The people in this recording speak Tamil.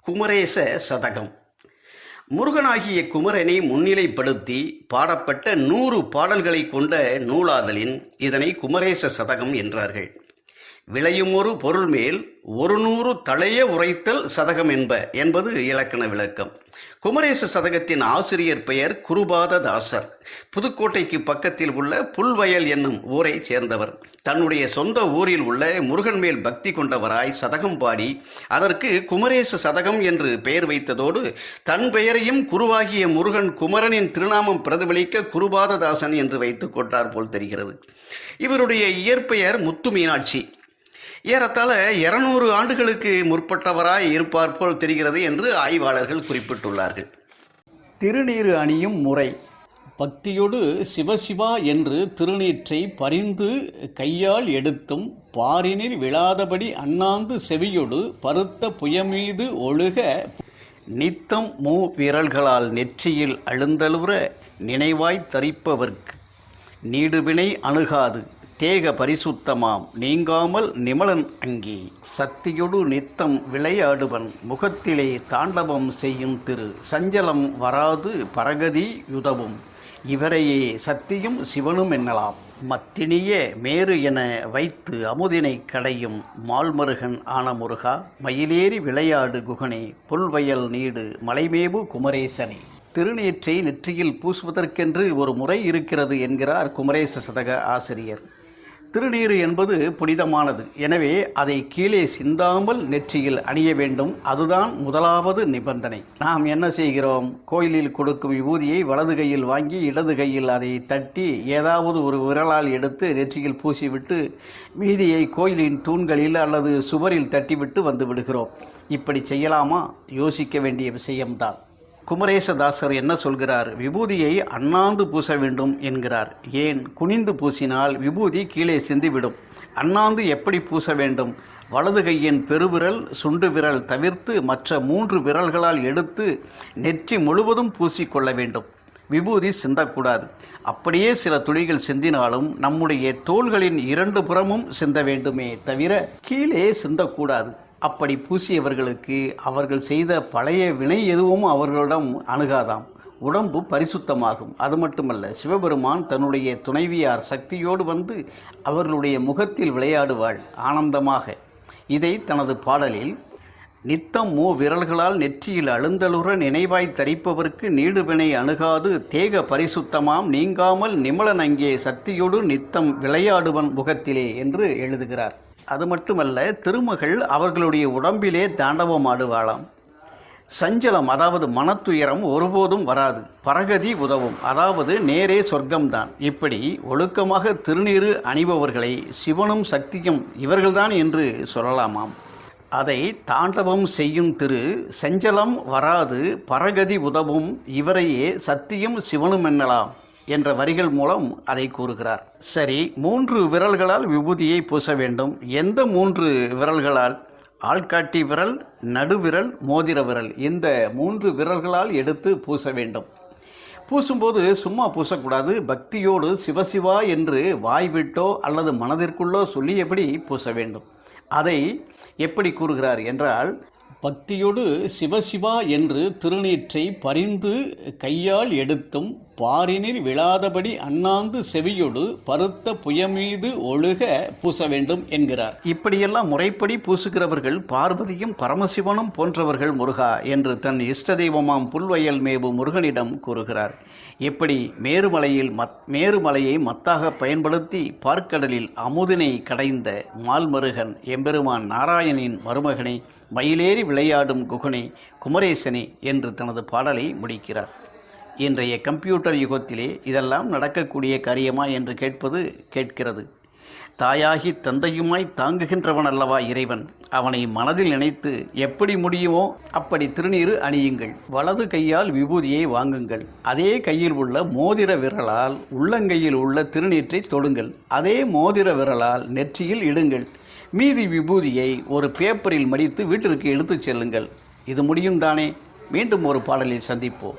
குமரேச சதகம். முருகனாகிய குமரனை முன்னிலைப்படுத்தி பாடப்பட்ட 100 பாடல்களை கொண்ட நூலாதலின் இதனை குமரேச சதகம் என்றார்கள். விளையுமொரு பொருள் மேல் 100 தளைய உரைத்தல் சதகம் என்பது இலக்கண விளக்கம். குமரேச சதகத்தின் ஆசிரியர் பெயர் குருபாததாசர். புதுக்கோட்டைக்கு பக்கத்தில் உள்ள புல்வயல் என்னும் ஊரைச் சேர்ந்தவர். தன்னுடைய சொந்த ஊரில் உள்ள முருகன் மேல் பக்தி கொண்டவராய் சதகம் பாடி அதற்கு குமரேச சதகம் என்று பெயர் வைத்ததோடு தன் பெயரையும் குருவாகிய முருகன் குமரனின் திருநாமம் பிரதிபலிக்க குருபாததாசன் என்று வைத்துக் கொண்டார் போல் தெரிகிறது. இவருடைய இயற்பெயர் முத்து மீனாட்சி. ஏறத்தாழ 200 ஆண்டுகளுக்கு முற்பட்டவராய் இருப்பார் போல் தெரிகிறது என்று ஆய்வாளர்கள் குறிப்பிட்டுள்ளார்கள். திருநீறு அணியும் முறை. பக்தியோடு சிவசிவா என்று திருநீற்றை பரிந்து கையால் எடுத்தும் பாரினில் விழாதபடி அண்ணாந்து செவியொடு பருத்த புயமீது ஒழுக நித்தம் விரல்களால் நெற்றியில் அழுந்தலுற நினைவாய் தரிப்பவர்க்கு நீடுவினை அணுகாது தேக பரிசுத்தமாம் நீங்காமல் நிமலன் அங்கே சக்தியொடு நித்தம் விளையாடுவன் முகத்திலே தாண்டவம் செய்யும் திரு சஞ்சலம் வராது பரகதி யுதவும் இவரையே சக்தியும் சிவனும் என்னலாம் மத்தினிய மேரு என வைத்து அமுதினை கடையும் மால்மருகன் ஆன முருகா மயிலேறி விளையாடு குகனே புல்வயல் நீடு மலைமேபு குமரேசனே. திருநீற்றை நெற்றியில் பூசுவதற்கென்று ஒரு முறை இருக்கிறது என்கிறார் குமரேச சதக ஆசிரியர். திருநீறு என்பது புனிதமானது. எனவே அதை கீழே சிந்தாமல் நெற்றியில் அணிய வேண்டும். அதுதான் முதலாவது நிபந்தனை. நாம் என்ன செய்கிறோம்? கோயிலில் கொடுக்கும் விபூதியை வலது கையில் வாங்கி இடது கையில் அதை தட்டி ஏதாவது ஒரு விரலால் எடுத்து நெற்றியில் பூசிவிட்டு மீதியை கோயிலின் தூண்களில் அல்லது சுவரில் தட்டிவிட்டு வந்து விடுகிறோம். இப்படி செய்யலாமா? யோசிக்க வேண்டிய விஷயம்தான். குமரேசதாசர் என்ன சொல்கிறார்? விபூதியை அண்ணாந்து பூச வேண்டும் என்கிறார். ஏன்? குனிந்து பூசினால் விபூதி கீழே சிந்திவிடும். அண்ணாந்து எப்படி பூச வேண்டும்? வலது கையின் பெருவிரல் சுண்டு விரல் தவிர்த்து மற்ற 3 விரல்களால் எடுத்து நெற்றி முழுவதும் பூசிக்கொள்ள வேண்டும். விபூதி சிந்தக்கூடாது. அப்படியே சில துளிகள் சிந்தினாலும் நம்முடைய தோள்களின் 2 புறமும் சிந்த வேண்டுமே தவிர கீழே சிந்தக்கூடாது. அப்படி பூசியவர்களுக்கு அவர்கள் செய்த பழைய வினை எதுவும் அவர்களிடம் அணுகாதாம். உடம்பு பரிசுத்தமாகும். அது மட்டுமல்ல, சிவபெருமான் தன்னுடைய துணைவியார் சக்தியோடு வந்து அவர்களுடைய முகத்தில் விளையாடுவாள் ஆனந்தமாக. இதை தனது பாடலில் நித்தம் விரல்களால் நெற்றியில் அழுந்தலுற நினைவாய் தரிப்பவர்க்கு நீடுவினை அணுகாது தேக பரிசுத்தமாம் நீங்காமல் நிமலன் அங்கே சக்தியோடு நித்தம் விளையாடுவன் முகத்திலே என்று எழுதுகிறார். அது மட்டுமல்ல, திருமகள் அவர்களுடைய உடம்பிலே தாண்டவம் ஆடுவாளாம். சஞ்சலம் அதாவது மனத்துயரம் ஒருபோதும் வராது. பரகதி உதவும் அதாவது நேரே சொர்க்கம்தான். இப்படி ஒழுக்கமாக திருநீறு அணிபவர்களை சிவனும் சக்தியும் இவர்கள்தான் என்று சொல்லலாமாம். அதை தாண்டவம் செய்யும் திரு சஞ்சலம் வராது பரகதி உதவும் இவரையே சக்தியும் சிவனும் என்னலாம் என்ற வரிகள் மூலம் அதை கூறுகிறார். சரி, 3 விரல்களால் விபூதியை பூச வேண்டும். எந்த 3 விரல்களால்? ஆள்காட்டி விரல், நடுவிரல், மோதிர விரல். இந்த 3 விரல்களால் எடுத்து பூச வேண்டும். பூசும்போது சும்மா பூசக்கூடாது. பக்தியோடு சிவசிவா என்று வாய்விட்டோ அல்லது மனதிற்குள்ளோ சொல்லியபடி பூச வேண்டும். அதை எப்படி கூறுகிறார் என்றால், பக்தியோடு சிவசிவா என்று திருநீற்றை பரிந்து கையால் எடுத்தும் பாரினில் விழாதபடி அண்ணாந்து செவியொடு பருத்த புயமீது ஒழுக பூச வேண்டும் என்கிறார். இப்படியெல்லாம் முறைப்படி பூசுகிறவர்கள் பார்வதியும் பரமசிவனும் போன்றவர்கள் முருகா என்று தன் இஷ்ட தெய்வமாம் புல்வயல் மேவு முருகனிடம் கூறுகிறார். எப்படி மேருமலையை மத்தாக பயன்படுத்தி பார்க்கடலில் அமுதினை கடைந்த மால்மருகன் எம்பெருமான் நாராயணின் மருமகனை மயிலேறி விளையாடும் குகனே குமரேசனே என்று தனது பாடலை முடிக்கிறார். இன்றைய கம்ப்யூட்டர் யுகத்திலே இதெல்லாம் நடக்கக்கூடிய காரியமா என்று கேட்கிறது. தாயாகி தந்தையுமாய் தாங்குகின்றவன் அல்லவா இறைவன். அவனை மனதில் நினைத்து எப்படி முடியுமோ அப்படி திருநீறு அணியுங்கள். வலது கையால் விபூதியை வாங்குங்கள். அதே கையில் உள்ள மோதிர விரலால் உள்ளங்கையில் உள்ள திருநீற்றை தொடுங்கள். அதே மோதிர விரலால் நெற்றியில் இடுங்கள். மீதி விபூதியை ஒரு பேப்பரில் மடித்து வீட்டிற்கு எடுத்துச் செல்லுங்கள். இது முடியும் தானே? மீண்டும் ஒரு பாடலில் சந்திப்போம்.